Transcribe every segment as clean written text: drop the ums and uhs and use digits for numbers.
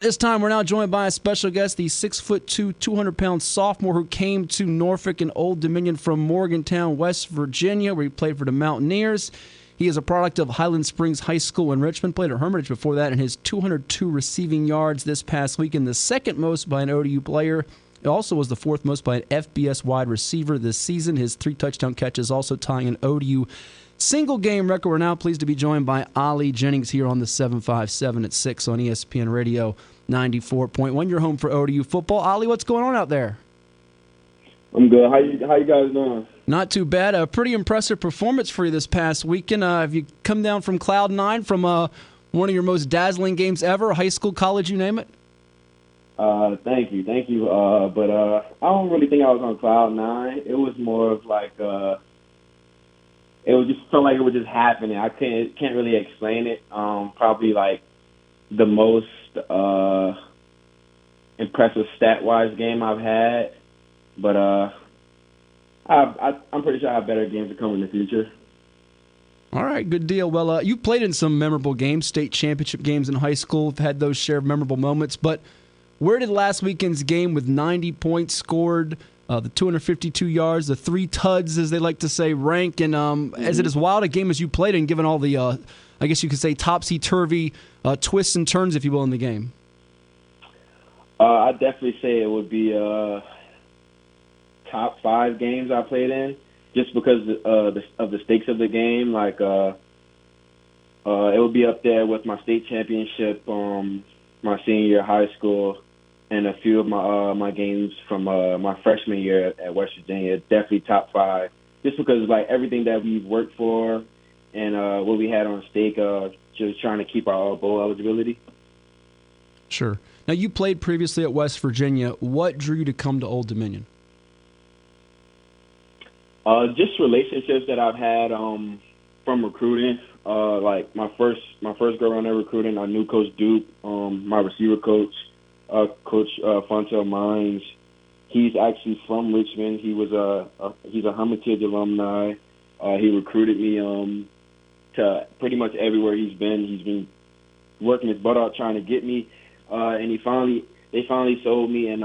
This time, we're now joined by a special guest, the 6'2", 200-pound sophomore who came to Norfolk and Old Dominion from Morgantown, West Virginia, where he played for the Mountaineers. He is a product of Highland Springs High School in Richmond, played at Hermitage before that, and his 202 receiving yards this past weekend, the second most by an ODU player. It also was the fourth most by an FBS wide receiver this season. His 3 touchdown catches also tying an ODU single-game record. We're now pleased to be joined by Ali Jennings here on the 757 at 6 on ESPN Radio 94.1. You're home for ODU football. Ali, what's going on out there? I'm good. How you guys doing? Not too bad. A pretty impressive performance for you this past weekend. Have you come down from Cloud 9 from one of your most dazzling games ever, high school, college, you name it? Thank you. But I don't really think I was on Cloud 9. It was more of like it was just felt like it was just happening. I can't really explain it. Probably like the most impressive stat-wise game I've had. But I'm pretty sure I have better games to come in the future. All right, good deal. Well, you played in some memorable games, state championship games in high school, had those shared memorable moments. But where did last weekend's game with 90 points scored, the 252 yards, the 3 tuds, as they like to say, rank? And as it as wild a game as you played in, given all the, I guess you could say, topsy-turvy twists and turns, if you will, in the game? I'd definitely say it would be top 5 games I played in, just because of the stakes of the game. Like, it would be up there with my state championship, my senior year of high school, and a few of my games from my freshman year at West Virginia. Definitely top 5, just because like everything that we've worked for and what we had on stake, just trying to keep our bowl eligibility. Sure. Now, you played previously at West Virginia. What drew you to come to Old Dominion? Just relationships that I've had from recruiting. Like my first go around there recruiting, I knew Coach Duke, my receiver coach, Coach Fontel Mines. He's actually from Richmond. He's a Hermitage alumni. He recruited me to pretty much everywhere he's been. He's been working his butt off trying to get me, and they finally sold me. And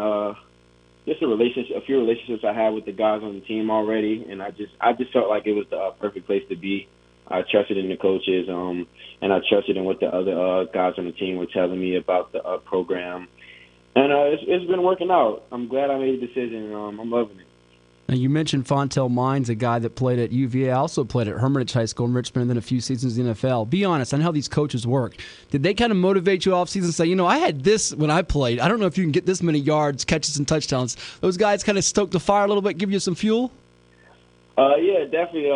just a few relationships I had with the guys on the team already, and I just felt like it was the perfect place to be. I trusted in the coaches, and I trusted in what the other guys on the team were telling me about the program, and it's been working out. I'm glad I made a decision. I'm loving it. Now, you mentioned Fontel Mines, a guy that played at UVA, also played at Hermitage High School in Richmond, and then a few seasons in the NFL. Be honest, I know how these coaches work. Did they kind of motivate you off season and say, I had this when I played. I don't know if you can get this many yards, catches, and touchdowns. Those guys kind of stoke the fire a little bit, give you some fuel? Yeah, definitely.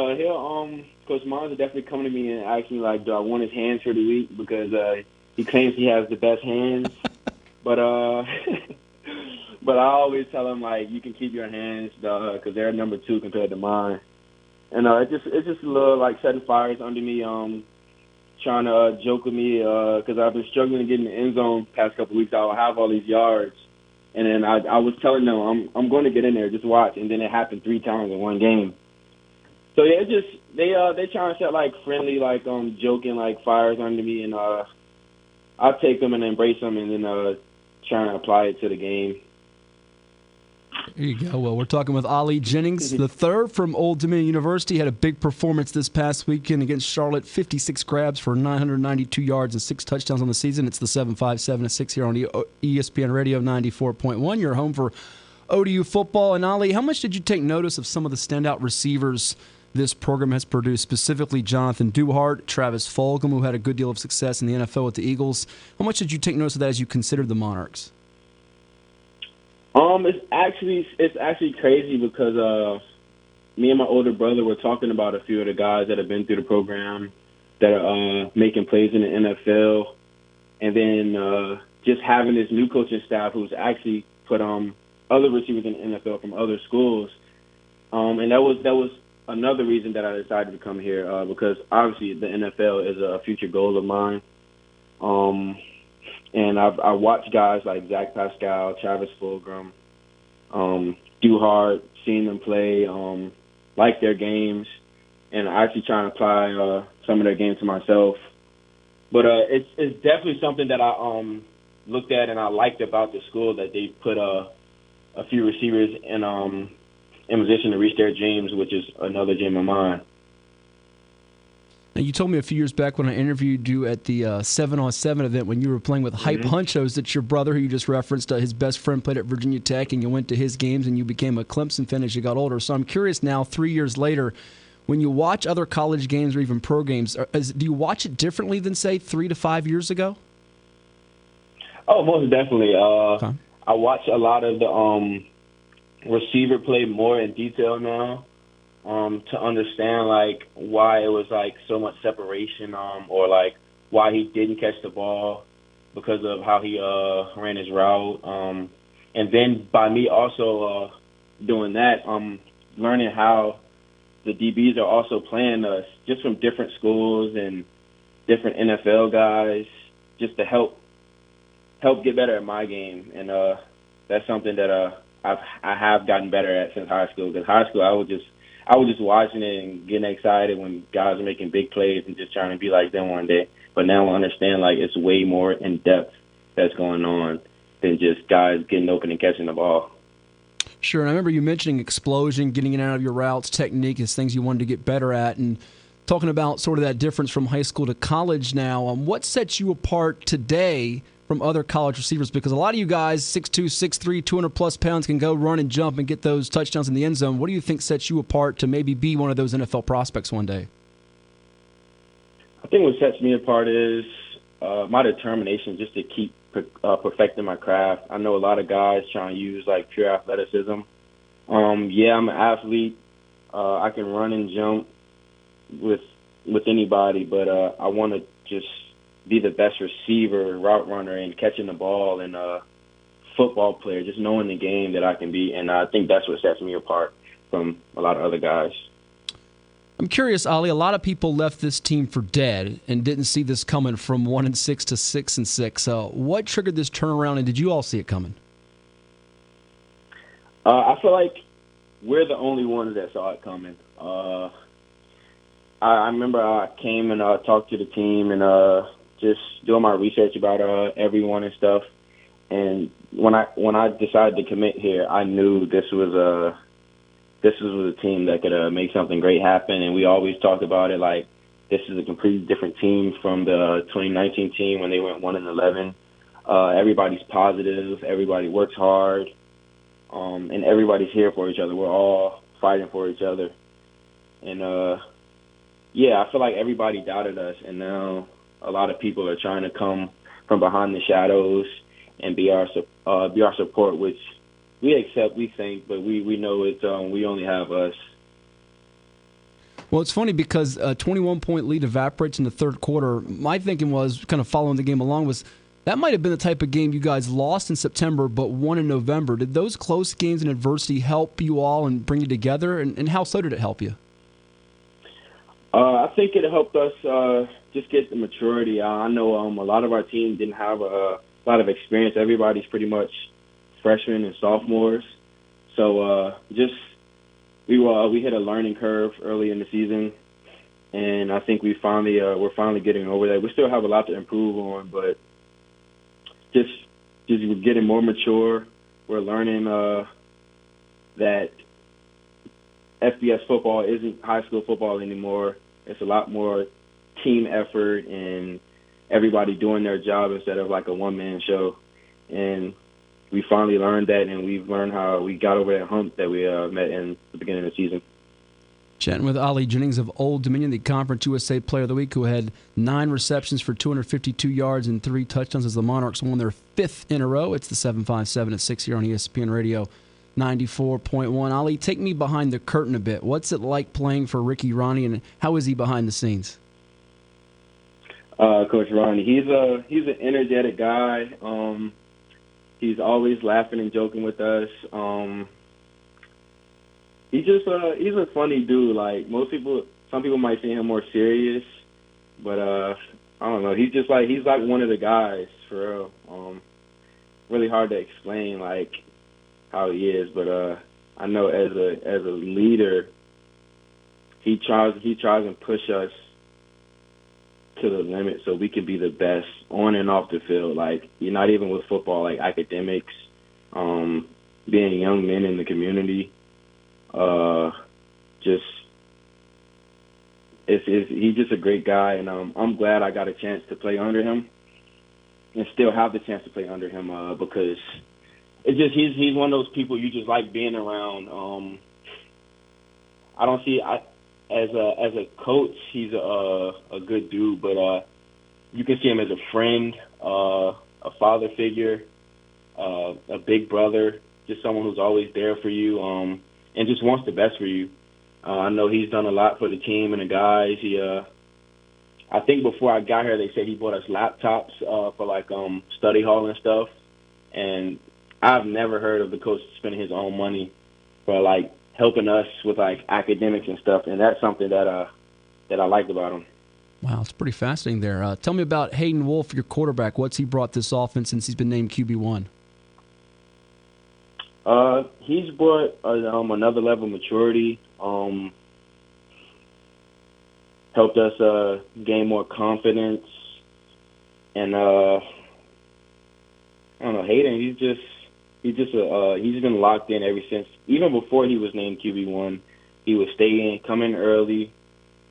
Coach Mines will definitely come to me and ask me, like, do I want his hands for the week? Because he claims he has the best hands. But I always tell him, like, you can keep your hands because they're number 2 compared to mine. And it's just a little, like, setting fires under me, trying to joke with me because I've been struggling to get in the end zone the past couple of weeks. I'll have all these yards. And then I was telling them, I'm going to get in there, just watch. And then it happened 3 times in one game. So, yeah, they trying to set, like, friendly, like, joking, like, fires under me. And I'll take them and embrace them and then try and apply it to the game. There you go. Well, we're talking with Ali Jennings, the third from Old Dominion University. Had a big performance this past weekend against Charlotte, 56 grabs for 992 yards and 6 touchdowns on the season. It's the 757 at 6 here on ESPN Radio 94.1. You're home for ODU football. And Ali, how much did you take notice of some of the standout receivers this program has produced, specifically Jonathan Duhart, Travis Fulgham, who had a good deal of success in the NFL with the Eagles? How much did you take notice of that as you considered the Monarchs? It's actually crazy because me and my older brother were talking about a few of the guys that have been through the program that are making plays in the NFL, and then just having this new coaching staff who's actually put other receivers in the NFL from other schools, and that was another reason that I decided to come here because obviously the NFL is a future goal of mine. And I watched guys like Zach Pascal, Travis Fulgham, Duhart, seeing them play, like their games, and actually trying to apply some of their games to myself. But it's definitely something that looked at and I liked about the school that they put a few receivers in position to reach their dreams, which is another dream of mine. Now, you told me a few years back when I interviewed you at the 7-on-7 event when you were playing with Hype Hunchos that your brother, who you just referenced, his best friend played at Virginia Tech, and you went to his games and you became a Clemson fan as you got older. So I'm curious now, 3 years later, when you watch other college games or even pro games, do you watch it differently than, say, 3 to 5 years ago? Oh, most definitely. Okay. I watch a lot of the receiver play more in detail now. To understand like why it was like so much separation, or like why he didn't catch the ball because of how he ran his route. And then by me also doing that, learning how the DBs are also playing us just from different schools and different NFL guys, just to help get better at my game. And that's something that I have gotten better at since high school. Because high school, I was just watching it and getting excited when guys are making big plays and just trying to be like them one day. But now I understand like it's way more in depth that's going on than just guys getting open and catching the ball. Sure, and I remember you mentioning explosion, getting in and out of your routes, technique is things you wanted to get better at, and talking about sort of that difference from high school to college now. What sets you apart today from other college receivers? Because a lot of you guys, 6'2", 6'3", 200-plus pounds, can go run and jump and get those touchdowns in the end zone. What do you think sets you apart to maybe be one of those NFL prospects one day? I think what sets me apart is my determination just to keep perfecting my craft. I know a lot of guys try and use like pure athleticism. Yeah, I'm an athlete. I can run and jump with anybody, but I want to just be the best receiver, route runner, and catching the ball, and football player, just knowing the game that I can be. And I think that's what sets me apart from a lot of other guys. I'm curious, Ali, a lot of people left this team for dead and didn't see this coming from 1-6 to 6-6. What triggered this turnaround, and did you all see it coming? I feel like we're the only ones that saw it coming. I remember I came and talked to the team and just doing my research about everyone and stuff. And when I decided to commit here, I knew this was a team that could make something great happen. And we always talked about it like this is a completely different team from the 2019 team when they went 1-11. Everybody's positive, everybody works hard, and everybody's here for each other. We're all fighting for each other. And yeah, I feel like everybody doubted us, and now a lot of people are trying to come from behind the shadows and be our support, which we accept, we think, but we know it's we only have us. Well, it's funny because a 21-point lead evaporates in the third quarter. My thinking was, kind of following the game along, was that might have been the type of game you guys lost in September but won in November. Did those close games and adversity help you all and bring you together, and how so did it help you? I think it helped us just get the maturity. I know a lot of our team didn't have a lot of experience. Everybody's pretty much freshmen and sophomores. So we hit a learning curve early in the season, and I think we're finally getting over that. We still have a lot to improve on, but just we're getting more mature. We're learning that FBS football isn't high school football anymore. It's a lot more team effort and everybody doing their job instead of like a one-man show. And we finally learned that, and we've learned how we got over that hump that we met in the beginning of the season. Chatting with Ali Jennings of Old Dominion, the Conference USA Player of the Week, who had 9 receptions for 252 yards and 3 touchdowns as the Monarchs won their 5th in a row. It's the 757 at 6 here on ESPN Radio 94.1. Ali, take me behind the curtain a bit. What's it like playing for Ricky Rahne, and how is he behind the scenes? Coach Rahne, he's an energetic guy. He's always laughing and joking with us. He's a funny dude. Like some people might see him more serious, but I don't know. He's like one of the guys for real. Really hard to explain like how he is, but I know as a leader, he tries and push us to the limit so we can be the best on and off the field. Like, you're not even with football, like academics, being young men in the community. He's just a great guy, and I'm glad I got a chance to play under him and still have the chance to play under him because it's just he's one of those people you just like being around. I don't see as a coach, he's a good dude, but you can see him as a friend, a father figure, a big brother, just someone who's always there for you, and just wants the best for you. I know he's done a lot for the team and the guys. I think before I got here, they said he bought us laptops for like study hall and stuff, and I've never heard of the coach spending his own money for like helping us with like academics and stuff, and that's something that I liked about him. Wow, it's pretty fascinating there. Tell me about Hayden Wolf, your quarterback. What's he brought this offense since he's been named QB1? He's brought another level of maturity. Helped us gain more confidence, and I don't know, Hayden. He's been locked in ever since. Even before he was named QB1, he would stay in, come in early,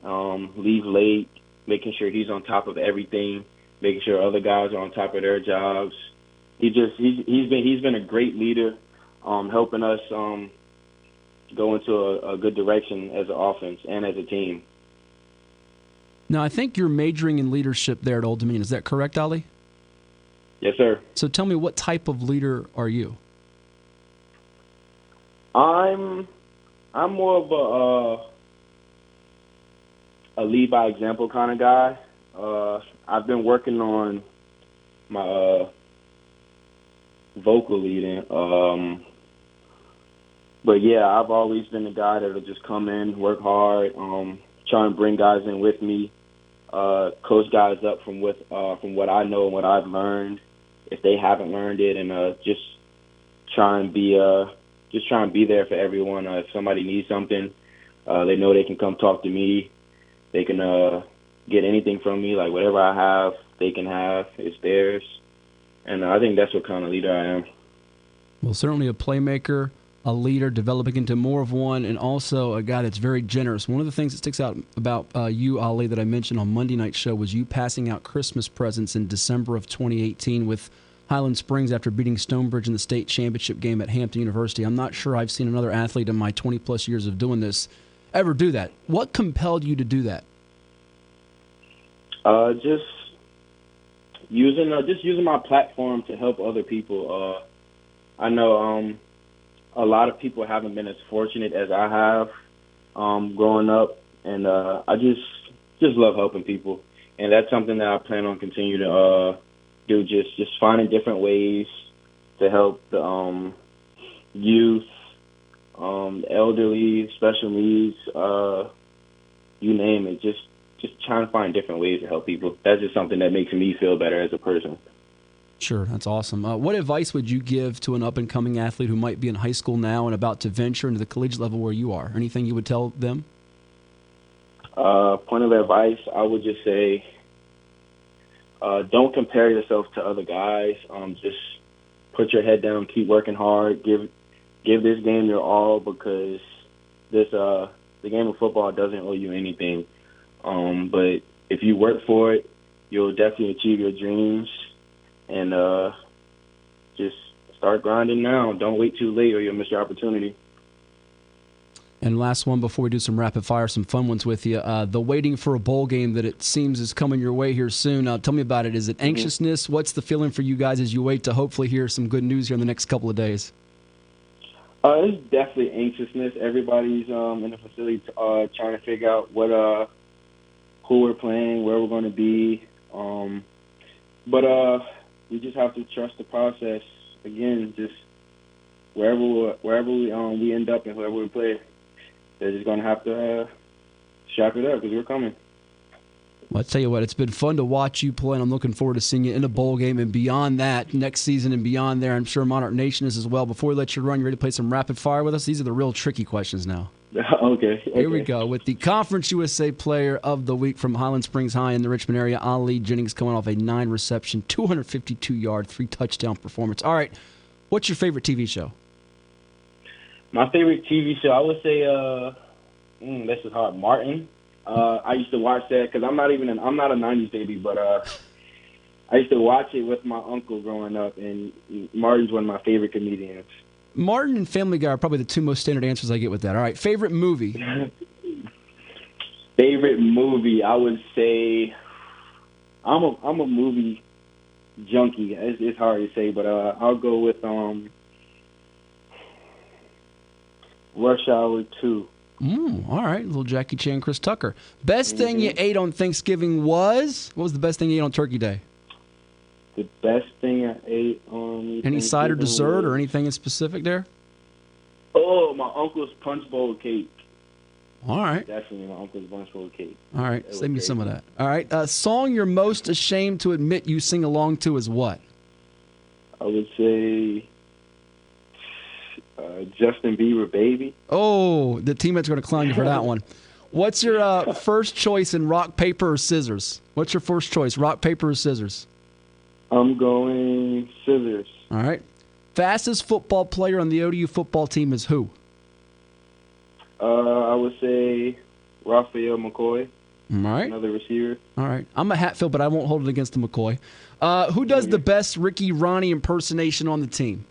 leave late, making sure he's on top of everything, making sure other guys are on top of their jobs. He's been a great leader, helping us go into a good direction as an offense and as a team. Now, I think you're majoring in leadership there at Old Dominion. Is that correct, Ali? Yes, sir. So tell me, what type of leader are you? I'm more of a lead by example kind of guy. I've been working on my vocal leading. But yeah, I've always been the guy that'll just come in, work hard, try and bring guys in with me, coach guys up from what I know and what I've learned, if they haven't learned it, and just try and be there for everyone. If somebody needs something, they know they can come talk to me. They can get anything from me, like whatever I have, they can have. It's theirs, and I think that's what kind of leader I am. Well, certainly a playmaker, a leader, developing into more of one, and also a guy that's very generous. One of the things that sticks out about you, Ali, that I mentioned on Monday night's show was you passing out Christmas presents in December of 2018 with Highland Springs after beating Stonebridge in the state championship game at Hampton University. I'm not sure I've seen another athlete in my 20-plus years of doing this ever do that. What compelled you to do that? Just using my platform to help other people. I know a lot of people haven't been as fortunate as I have growing up, and I just love helping people, and that's something that I plan on continuing to do. Just finding different ways to help the youth, elderly, special needs, you name it. Just trying to find different ways to help people. That's just something that makes me feel better as a person. Sure, that's awesome. What advice would you give to an up-and-coming athlete who might be in high school now and about to venture into the collegiate level where you are? Anything you would tell them? Point of advice, I would just say don't compare yourself to other guys. Just put your head down, keep working hard, give this game your all, because the game of football doesn't owe you anything. But if you work for it, you'll definitely achieve your dreams. And just start grinding now. Don't wait too late or you'll miss your opportunity. And last one before we do some rapid fire, some fun ones with you. The waiting for a bowl game that it seems is coming your way here soon. Tell me about it. Is it anxiousness? Mm-hmm. What's the feeling for you guys as you wait to hopefully hear some good news here in the next couple of days? It's definitely anxiousness. Everybody's in the facility trying to figure out who we're playing, where we're going to be. But we just have to trust the process. Again, just wherever we end up and whoever we play, they're just going to have to strap it up because we're coming. Well, I tell you what, it's been fun to watch you play, and I'm looking forward to seeing you in a bowl game and beyond that, next season and beyond there. I'm sure Monarch Nation is as well. Before we let you run, you ready to play some rapid fire with us? These are the real tricky questions now. Okay. Here we go with the Conference USA Player of the Week from Highland Springs High in the Richmond area. Ali Jennings coming off a 9-reception, 252-yard, 3-touchdown performance. All right, what's your favorite TV show? My favorite TV show, I would say, this is hard. Martin. I used to watch that because I'm not a '90s baby, but I used to watch it with my uncle growing up, and Martin's one of my favorite comedians. Martin and Family Guy are probably the two most standard answers I get with that. All right, favorite movie? Favorite movie, I would say, I'm a movie junkie. It's hard to say, but I'll go with Rush Hour 2. All right, little Jackie Chan, Chris Tucker. Best thing you ate on Thanksgiving was? What was the best thing you ate on Turkey Day? The best thing I ate on any side or dessert or anything in specific there? Oh, my uncle's punch bowl cake. All right. Definitely my uncle's punch bowl cake. All right, save me some of that. All right, song you're most ashamed to admit you sing along to is what? I would say Justin Bieber, Baby. Oh, the teammates are going to clown you for that one. What's your first choice in rock, paper, or scissors? What's your first choice, rock, paper, or scissors? I'm going scissors. All right. Fastest football player on the ODU football team is who? I would say Raphael McCoy. All right. Another receiver. All right. I'm a Hatfield, but I won't hold it against the McCoy. Who does the best Ricky Ronnie impersonation on the team?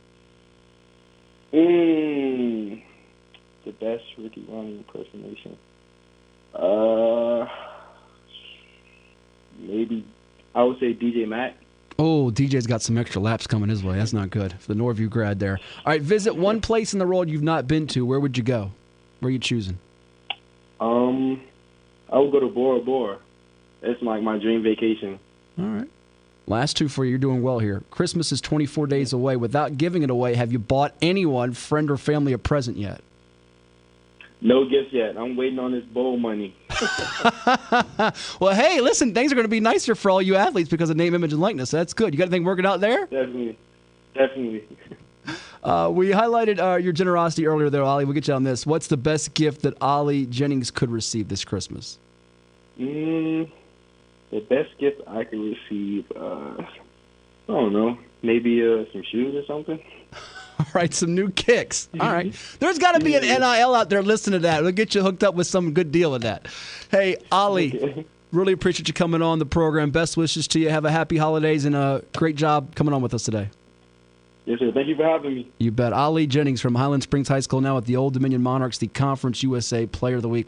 The best Ricky Ronnie impersonation. Maybe I would say DJ Mack. Oh, DJ's got some extra laps coming his way. That's not good for the Norview grad there. All right, visit one place in the world you've not been to. Where would you go? Where are you choosing? I would go to Bora Bora. It's like my dream vacation. All right. Last two for you. You're doing well here. Christmas is 24 days away. Without giving it away, have you bought anyone, friend or family, a present yet? No gifts yet. I'm waiting on this bowl money. Well, hey, listen, things are going to be nicer for all you athletes because of name, image, and likeness. That's good. You got anything working out there? Definitely. We highlighted your generosity earlier there, Ali. We'll get you on this. What's the best gift that Ali Jennings could receive this Christmas? The best gift I could receive, I don't know, maybe some shoes or something. All right, some new kicks. All right. There's got to be an NIL out there listening to that. We'll get you hooked up with some good deal of that. Hey, Ali, really appreciate you coming on the program. Best wishes to you. Have a happy holidays and a great job coming on with us today. Yes, sir. Thank you for having me. You bet. Ali Jennings from Highland Springs High School now at the Old Dominion Monarchs, the Conference USA Player of the Week.